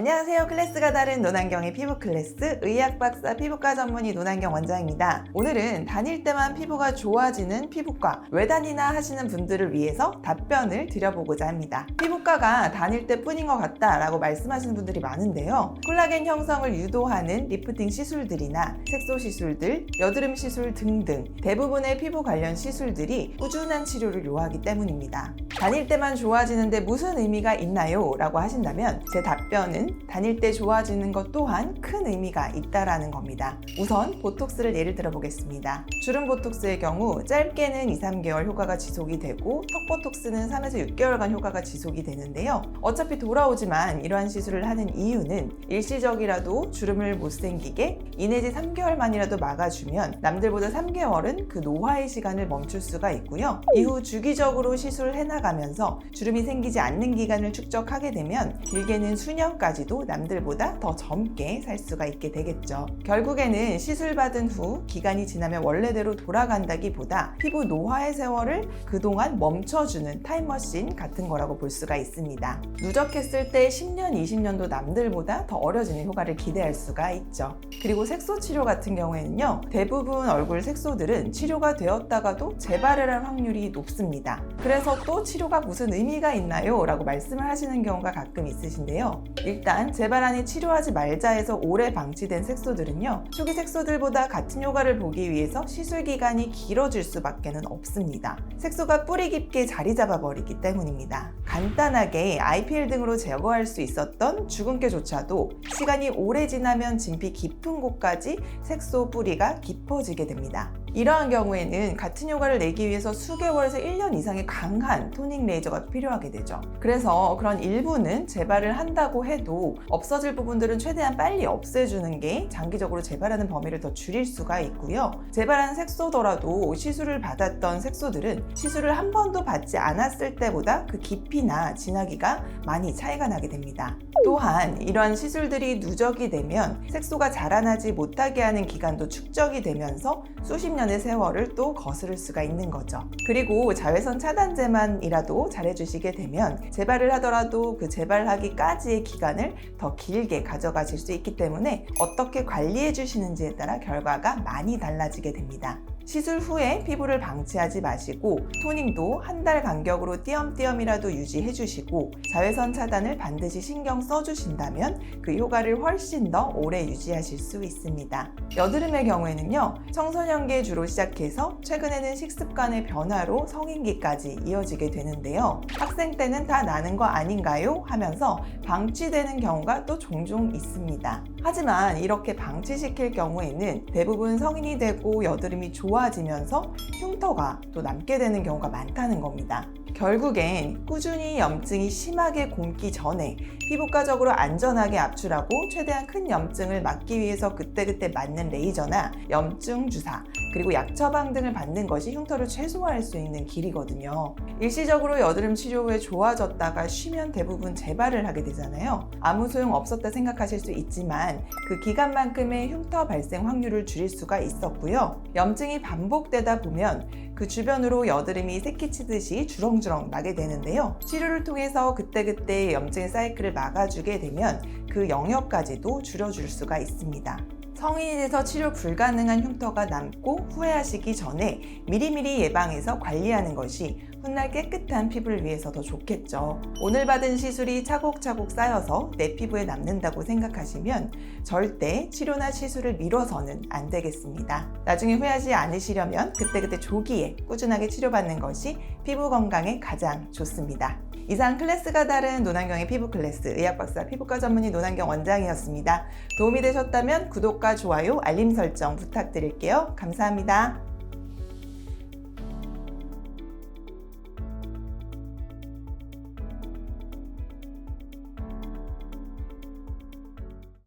안녕하세요. 클래스가 다른 노난경의 피부 클래스 의학박사 피부과 전문의 노난경 원장입니다. 오늘은 다닐 때만 피부가 좋아지는 피부과 왜 다니나 하시는 분들을 위해서 답변을 드려보고자 합니다. 피부과가 다닐 때뿐인 것 같다 라고 말씀하시는 분들이 많은데요. 콜라겐 형성을 유도하는 리프팅 시술들이나 색소 시술들, 여드름 시술 등등 대부분의 피부 관련 시술들이 꾸준한 치료를 요하기 때문입니다. 다닐 때만 좋아지는데 무슨 의미가 있나요? 라고 하신다면 제 답변은 다닐 때 좋아지는 것 또한 큰 의미가 있다라는 겁니다. 우선 보톡스를 예를 들어 보겠습니다. 주름 보톡스의 경우 짧게는 2-3개월 효과가 지속이 되고 턱 보톡스는 3에서 6개월간 효과가 지속이 되는데요. 어차피 돌아오지만 이러한 시술을 하는 이유는 일시적이라도 주름을 못 생기게 2 내지 3개월만이라도 막아주면 남들보다 3개월은 그 노화의 시간을 멈출 수가 있고요. 이후 주기적으로 시술을 해나가면서 주름이 생기지 않는 기간을 축적하게 되면 길게는 수년까지도 남들보다 더 젊게 살 수가 있게 되겠죠. 결국에는 시술 받은 후 기간이 지나면 원래대로 돌아간다기보다 피부 노화의 세월을 그동안 멈춰주는 타임머신 같은 거라고 볼 수가 있습니다. 누적했을 때 10년, 20년도 남들보다 더 어려지는 효과를 기대할 수가 있죠. 그리고 색소 치료 같은 경우에는요, 대부분 얼굴 색소들은 치료가 되었다가도 재발을 할 확률이 높습니다. 그래서 또 치료가 무슨 의미가 있나요? 라고 말씀을 하시는 경우가 가끔 있으신데요. 일단 재발안이 치료하지 말자 해서 오래 방치된 색소들은요, 초기 색소들보다 같은 효과를 보기 위해서 시술 기간이 길어질 수밖에 없습니다. 색소가 뿌리 깊게 자리 잡아버리기 때문입니다. 간단하게 IPL 등으로 제거할 수 있었던 주근깨조차도 시간이 오래 지나면 진피 깊은 곳까지 색소 뿌리가 깊어지게 됩니다. 이러한 경우에는 같은 효과를 내기 위해서 수개월에서 1년 이상의 강한 토닝 레이저가 필요하게 되죠. 그래서 그런 일부는 재발을 한다고 해도 없어질 부분들은 최대한 빨리 없애주는 게 장기적으로 재발하는 범위를 더 줄일 수가 있고요. 재발한 색소더라도 시술을 받았던 색소들은 시술을 한 번도 받지 않았을 때보다 그 깊이나 진하기가 많이 차이가 나게 됩니다. 또한 이러한 시술들이 누적이 되면 색소가 자라나지 못하게 하는 기간도 축적이 되면서 수십 년의 세월을 또 거스를 수가 있는 거죠. 그리고 자외선 차단제만이라도 잘해주시게 되면 재발을 하더라도 그 재발하기까지의 기간을 더 길게 가져가실 수 있기 때문에 어떻게 관리해 주시는지에 따라 결과가 많이 달라지게 됩니다. 시술 후에 피부를 방치하지 마시고 토닝도 한 달 간격으로 띄엄띄엄이라도 유지해 주시고 자외선 차단을 반드시 신경 써주신다면 그 효과를 훨씬 더 오래 유지하실 수 있습니다. 여드름의 경우에는요, 청소년기에 주로 시작해서 최근에는 식습관의 변화로 성인기까지 이어지게 되는데요. 학생 때는 다 나는 거 아닌가요? 하면서 방치되는 경우가 또 종종 있습니다. 하지만 이렇게 방치시킬 경우에는 대부분 성인이 되고 여드름이 좋아지면서 흉터가 또 남게 되는 경우가 많다는 겁니다. 결국엔 꾸준히 염증이 심하게 곪기 전에 피부과적으로 안전하게 압출하고 최대한 큰 염증을 막기 위해서 그때그때 맞는 레이저나 염증 주사 그리고 약 처방 등을 받는 것이 흉터를 최소화할 수 있는 길이거든요. 일시적으로 여드름 치료 후에 좋아졌다가 쉬면 대부분 재발을 하게 되잖아요. 아무 소용 없었다 생각하실 수 있지만 그 기간만큼의 흉터 발생 확률을 줄일 수가 있었고요. 염증이 반복되다 보면 그 주변으로 여드름이 새끼치듯이 주렁주렁 나게 되는데요. 치료를 통해서 그때그때 염증의 사이클을 막아주게 되면 그 영역까지도 줄여줄 수가 있습니다. 성인이 돼서 치료 불가능한 흉터가 남고 후회하시기 전에 미리미리 예방해서 관리하는 것이 훗날 깨끗한 피부를 위해서 더 좋겠죠. 오늘 받은 시술이 차곡차곡 쌓여서 내 피부에 남는다고 생각하시면 절대 치료나 시술을 미뤄서는 안 되겠습니다. 나중에 후회하지 않으시려면 그때그때 조기에 꾸준하게 치료받는 것이 피부 건강에 가장 좋습니다. 이상 클래스가 다른 노난경의 피부 클래스 의학박사 피부과 전문의 노난경 원장이었습니다. 도움이 되셨다면 구독과 좋아요, 알림 설정 부탁드릴게요. 감사합니다.